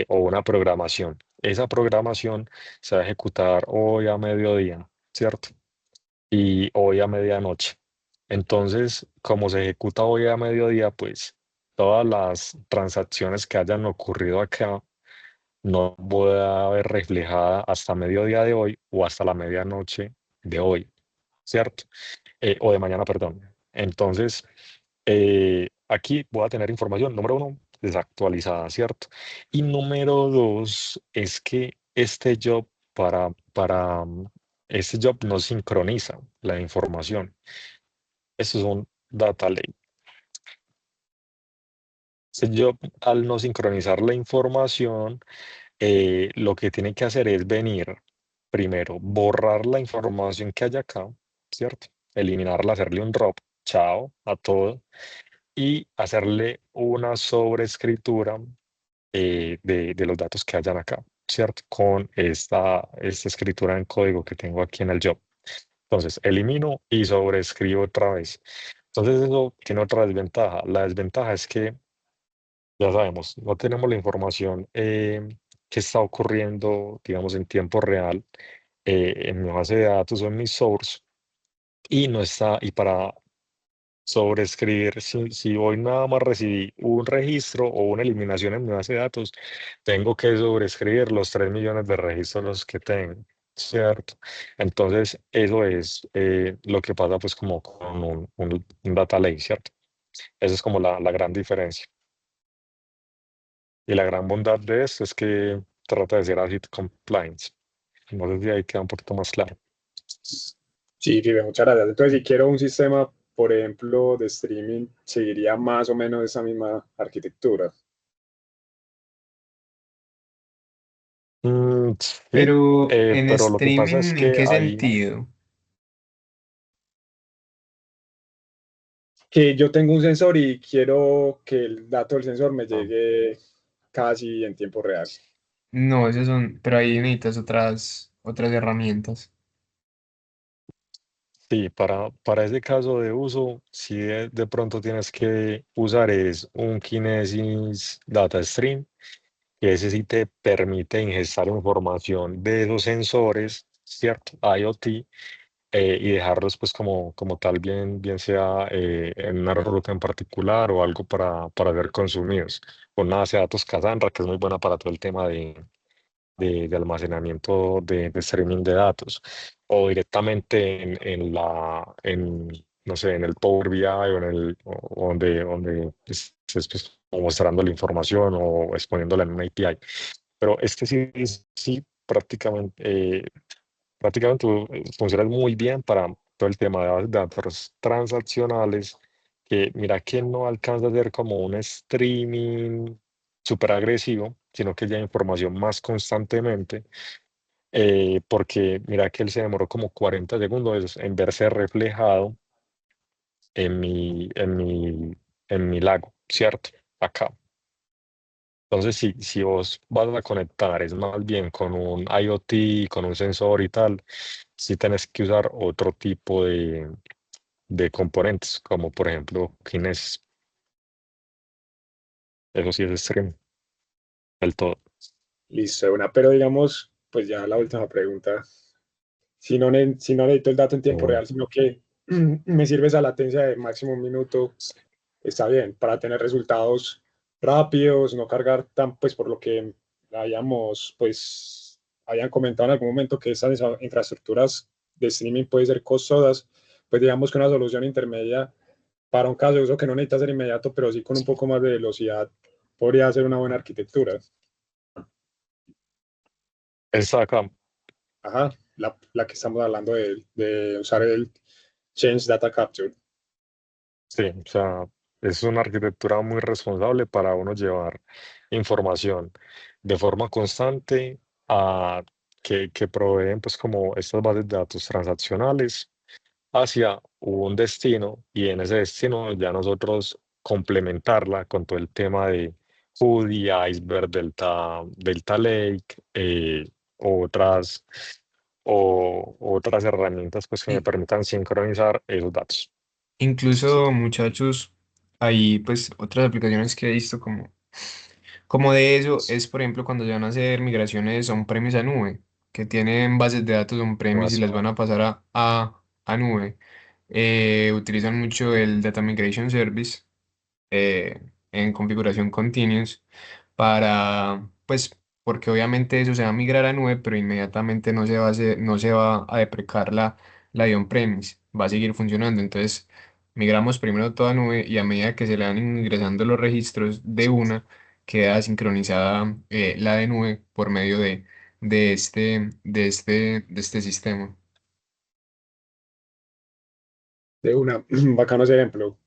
o una programación. Esa programación se va a ejecutar hoy a mediodía, ¿cierto? Y hoy a medianoche. Entonces, como se ejecuta hoy a mediodía, pues todas las transacciones que hayan ocurrido acá no puede haber reflejada hasta mediodía de hoy o hasta la medianoche de hoy, ¿cierto? O de mañana, perdón. Entonces, aquí voy a tener información, número uno, desactualizada, ¿cierto? Y número dos, es que este job no sincroniza la información. Eso es un data lake. Este job, al no sincronizar la información, lo que tiene que hacer es venir, primero, borrar la información que hay acá, ¿cierto? Eliminarla, hacerle un drop, chao, a todo, y hacerle una sobreescritura de los datos que hayan acá, ¿cierto? Con esta escritura en código que tengo aquí en el job. Entonces, elimino y sobreescribo otra vez. Entonces, eso tiene otra desventaja. La desventaja es que, ya sabemos, no tenemos la información que está ocurriendo, digamos, en tiempo real en mi base de datos o en mi source, y no está, y para sobreescribir, si hoy nada más recibí un registro o una eliminación en mi base de datos, tengo que sobreescribir los 3 millones de registros que tengo, ¿cierto? Entonces, eso es lo que pasa pues como con un data lake, ¿cierto? Esa es como la gran diferencia. Y la gran bondad de esto es que trata de ser ACID compliance. No sé si ahí queda un poquito más claro. Sí, Ribe, muchas gracias. Entonces, si quiero un sistema, por ejemplo, de streaming, seguiría más o menos esa misma arquitectura. Sí, Pero en pero lo que pasa es streaming, ¿en que qué hay, sentido? Que yo tengo un sensor y quiero que el dato del sensor me ah, llegue casi en tiempo real. No, esas son, pero ahí necesitas otras herramientas. sí, para ese caso de uso, sí de pronto tienes que usar es un Kinesis Data Stream, que ese sí te permite ingestar información de esos sensores, ¿cierto? IoT, y dejarlos pues como tal, bien sea en una ruta en particular o algo para ser consumidos. Con una base de datos Cassandra, que es muy buena para todo el tema de almacenamiento de streaming de datos, o directamente no sé, en el Power BI o donde estés pues, o mostrando la información o exponiéndola en una API. Pero este sí prácticamente funciona muy bien todo el tema de bases de datos transaccionales, que mira que no alcanza a ser como un streaming súper agresivo, sino que ya información más constantemente, porque mira que él se demoró como 40 segundos en verse reflejado en mi lago, ¿cierto? Acá. Entonces, si vos vas a conectar, es más bien con un IoT, con un sensor y tal, sí tenés que usar otro tipo de componentes, como por ejemplo Kinesis. Eso sí es stream, del todo. Listo, de una. Pero digamos, pues ya la última pregunta. Si no necesito el dato en De tiempo una. real, sino que me sirve esa latencia de máximo un minuto, está bien, para tener resultados rápidos, no cargar tan, pues por lo que habían comentado en algún momento que esas infraestructuras de streaming pueden ser costosas, pues digamos que una solución intermedia para un caso de uso que no necesita ser inmediato, pero sí con un poco más de velocidad, podría ser una buena arquitectura. Está acá. Ajá, la que estamos hablando de usar el Change Data Capture. Sí, o sea, es una arquitectura muy responsable para uno llevar información de forma constante a que proveen pues como estas bases de datos transaccionales hacia un destino y en ese destino ya nosotros complementarla con todo el tema de Hoodie, Iceberg, Delta Lake, otras, otras herramientas pues que me Y permitan sincronizar esos datos. incluso, muchachos, hay pues otras aplicaciones que he visto como de eso, es por ejemplo cuando se van a hacer migraciones on-premise a nube, que tienen bases de datos on-premise y Más. las van a pasar a nube. Utilizan mucho el Data Migration Service eh, en configuración continuous para, pues, porque obviamente eso se va a migrar a nube, pero inmediatamente no se va a deprecar la de on-premise, va a seguir funcionando. Entonces, migramos primero toda nube y a medida que se le van ingresando los registros de una, queda sincronizada la de nube por medio de este sistema. De una, bacano ese ejemplo.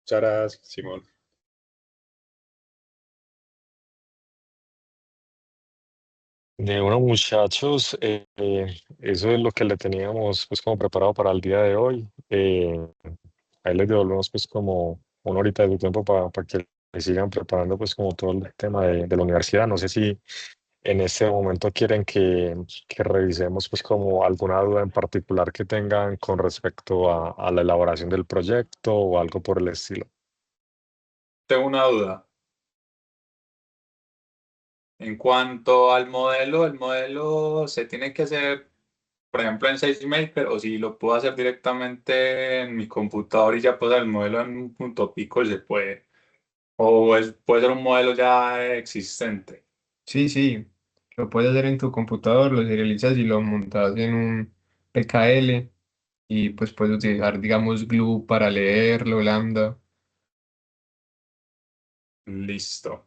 Muchas gracias, Simón. De unos muchachos, eso es lo que le teníamos pues como preparado para el día de hoy. Ahí les devolvemos pues como una horita de su tiempo para que le sigan preparando pues como todo el tema de la universidad. No sé si en este momento quieren que revisemos pues como alguna duda en particular que tengan con respecto a la elaboración del proyecto o algo por el estilo. Tengo una duda. En cuanto al modelo, el modelo se tiene que hacer, por ejemplo, en SageMaker, o si lo puedo hacer directamente en mi computador y ya puedo el modelo en un punto pico, se puede. Puede ser un modelo ya existente. Sí, sí, lo puedes hacer en tu computador, lo serializas y lo montas en un PKL y pues puedes utilizar, digamos, Glue para leerlo, Lambda, Listo.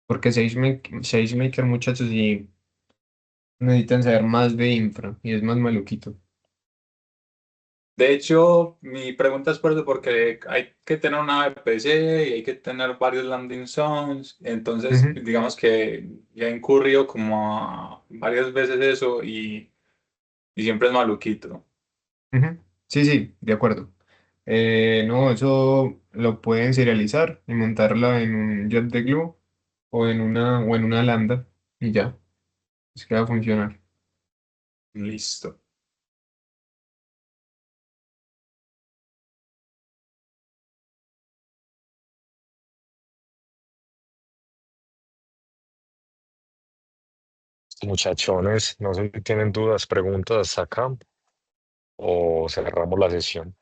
porque SageMaker, muchachos, sí necesitan saber más de infra y es más maluquito. De hecho, mi pregunta es por eso, porque hay que tener una VPC y hay que tener varios landing zones. Entonces, Ujú, digamos que ya he incurrido como a varias veces eso y siempre es maluquito. ujú. Sí, sí, de acuerdo. No, eso lo pueden serializar y montarla en un jet de Glue o en una Lambda y ya, es que va a funcionar. Listo. Muchachones, no sé si tienen dudas, preguntas acá o cerramos la sesión.